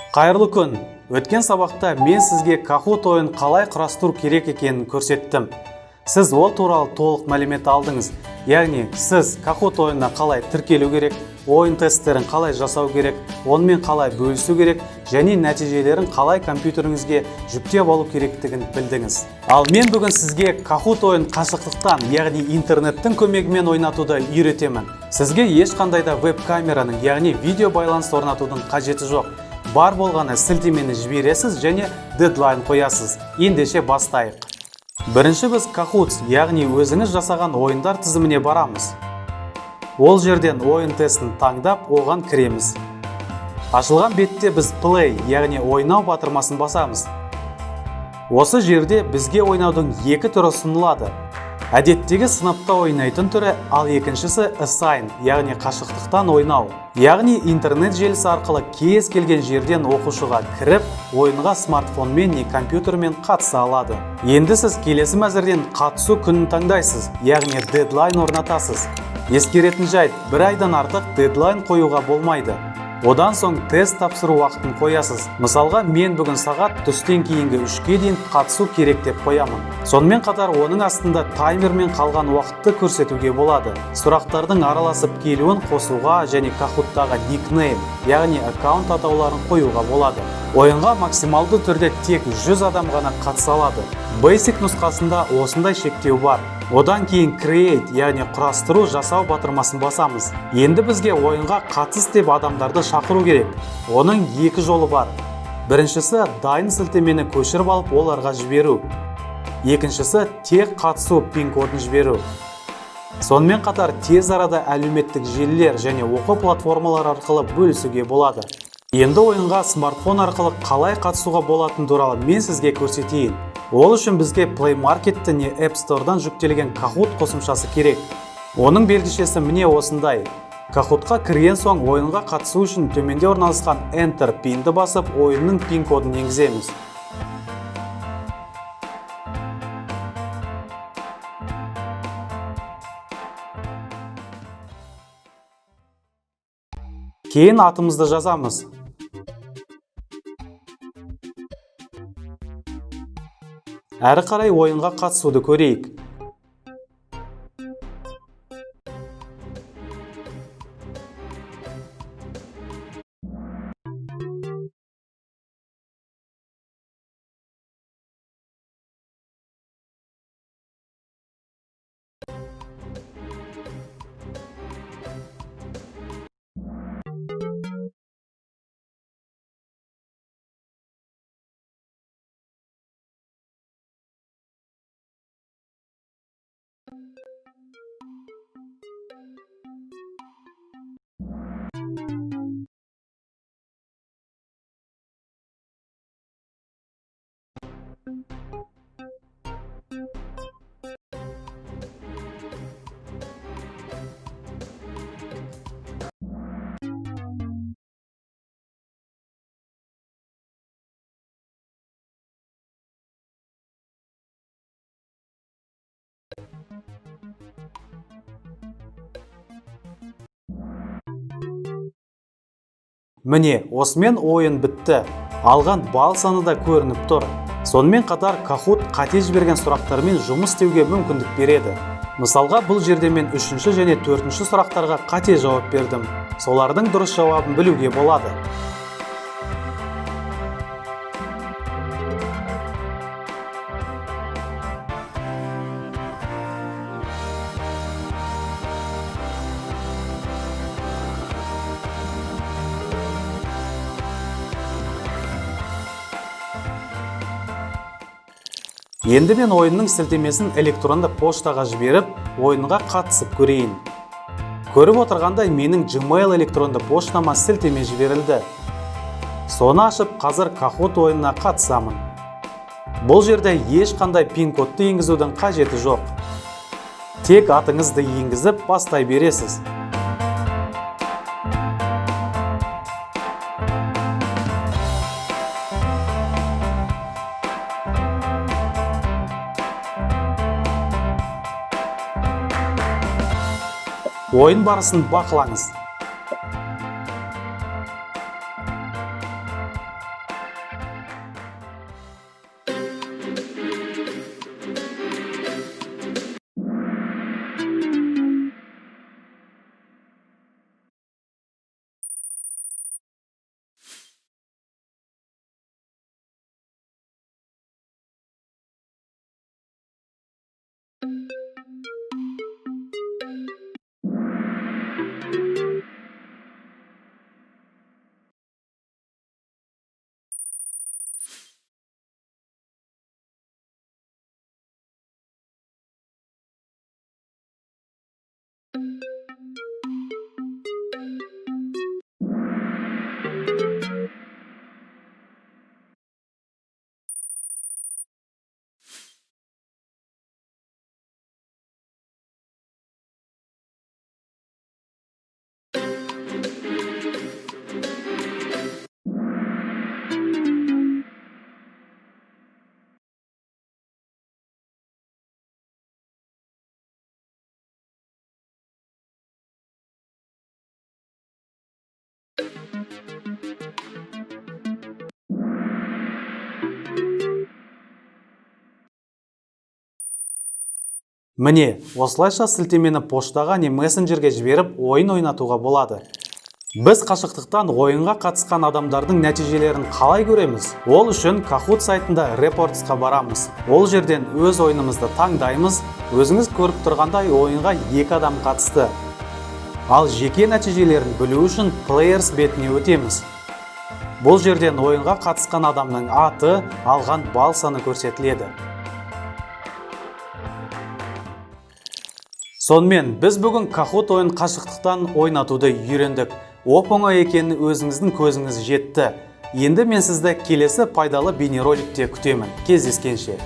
Қайырлы күн. Өткен сабақта мен сізге Kahoot ойын қалай құрастыру керек екенін көрсеттім. Сіз ол туралы толық мәлімет алдыңыз. Яғни, сіз Kahoot ойынына қалай тіркелу керек, ойын тесттерін қалай жасау керек, онымен қалай бөлісу керек, және нәтижелерін қалай компьютеріңізге жүктеп алу керектігін білдіңіз. Ал мен бүгін сізге Kahoot ойын қашықтықтан, яғни интернеттің көмегімен ойнатуды үйретемін. Сізге ешқандай да веб-камераның, яғни видео байланыс орнатудың қажеті жоқ. Бар болғаны сілтемені жібересіз және дедлайн қоясыз. Ендеше бастайық. Бірінші біз Kahoot, яғни өзіңіз жасаған ойындар тізіміне барамыз. Ол жерден ойын тестін таңдап, оған кіреміз. Ашылған бетте біз Play, яғни ойнау батырмасын басамыз. Осы жерде бізге ойнаудың екі түрі ұсынылады. Әдеттегі сыныпта ойнайтын түрі, ал екіншісі Assign, яғни қашықтықтан ойнау. Яғни интернет желісі арқылы кез келген жерден оқушыға кіріп, ойынға смартфонмен не компьютермен қатыса алады. Енді сіз келесі мәзірден қатысу күнін таңдайсыз, яғни дедлайн орнатасыз. Ескеретін жайт, бір айдан артық дедлайн қоюға болмайды. Одан соң тест тапсыру уақытын қоясыз. Мысалға, мен бүгін сағат түстен кейінгі 3-ке дейін қатысу керек деп қоямын. Сонымен қатар оның астында таймермен қалған уақытты көрсетуге болады. Сұрақтардың араласып келуін қосуға және Kahoot-тағы никнейм, яғни аккаунт атауларын қоюға болады. Ойынға максималды түрде тек 100 адам ғана қатыса алады. Basic нұсқасында осындай шектеу бар. Одан кейін Create, яғни құрастыру жасау батырмасын басамыз. Енді бізге ойынға қатыс деп адамдарды шақыру керек. Оның екі жолы бар. Біріншісі дайын сілтемені көшіріп алып оларға жіберу. Екіншісі тек қатысу пин-кодын жіберу. Сонымен қатар тез арада әлеуметтік желілер және оқу платформалар арқылы бөлісуге болады. Енді ойынға смартфон арқылы қалай қатысуға болатын туралы мен сізге көрсетейін. Ол үшін бізге Play Market'ті не App Store'дан жүктелген Kahoot қосымшасы керек. Оның белгішесі міне осындай. Kahoot-қа кірген соң ойынға қатысу үшін төменде орналасқан Enter пинді басып, ойынның пин-кодын енгіземіз. Кейін атымызды жазамыз. Әрі қарай ойынға қатысуды көрейік. Міне, осымен ойын бітті. Алған бал саны да көрініп тұр. Сонымен қатар Kahoot қате жіберген сұрақтармен жұмыс істеуге мүмкіндік береді. Мысалға, бұл жерде мен 3-ші және 4-ші сұрақтарға қате жауап бердім. Солардың дұрыс жауабын білуге болады. Енді мен ойынның сілтемесін электронды поштаға жіберіп, ойынға қатысып көрейін. Көріп отырғандай менің Gmail электронды поштама сілтеме жіберілді. Соны ашып, қазір Kahoot ойынына қатысамын. Бұл жерде ешқандай пин-кодты енгізудің қажеті жоқ. Тек атыңызды енгізіп бастай бересіз. Ойын барысын бақылаңыз. Міне, осылайша сілтемені поштаға не мессенджерге жіберіп ойын ойнатуға болады. Біз қашықтықтан ойынға қатысқан адамдардың нәтижелерін қалай көреміз? Ол үшін Kahoot сайтында Reportsқа барамыз. Ол жерден өз ойынымызды таңдаймыз. Өзіңіз көріп тұрғандай ойынға 2 адам қатысты. Ал жеке нәтижелерін білу үшін Players бетіне өтеміз. Бұл жерден ойынға қатысқан адамның аты, алған балл саны көрсетіледі. Сонымен, біз бүгін Kahoot ойын қашықтықтан ойнатуды үйрендік. Оп-оңай екенін өзіңіздің көзіңіз жетті. Енді мен сізді келесі пайдалы бейнероликте күтемін. Кездескенше.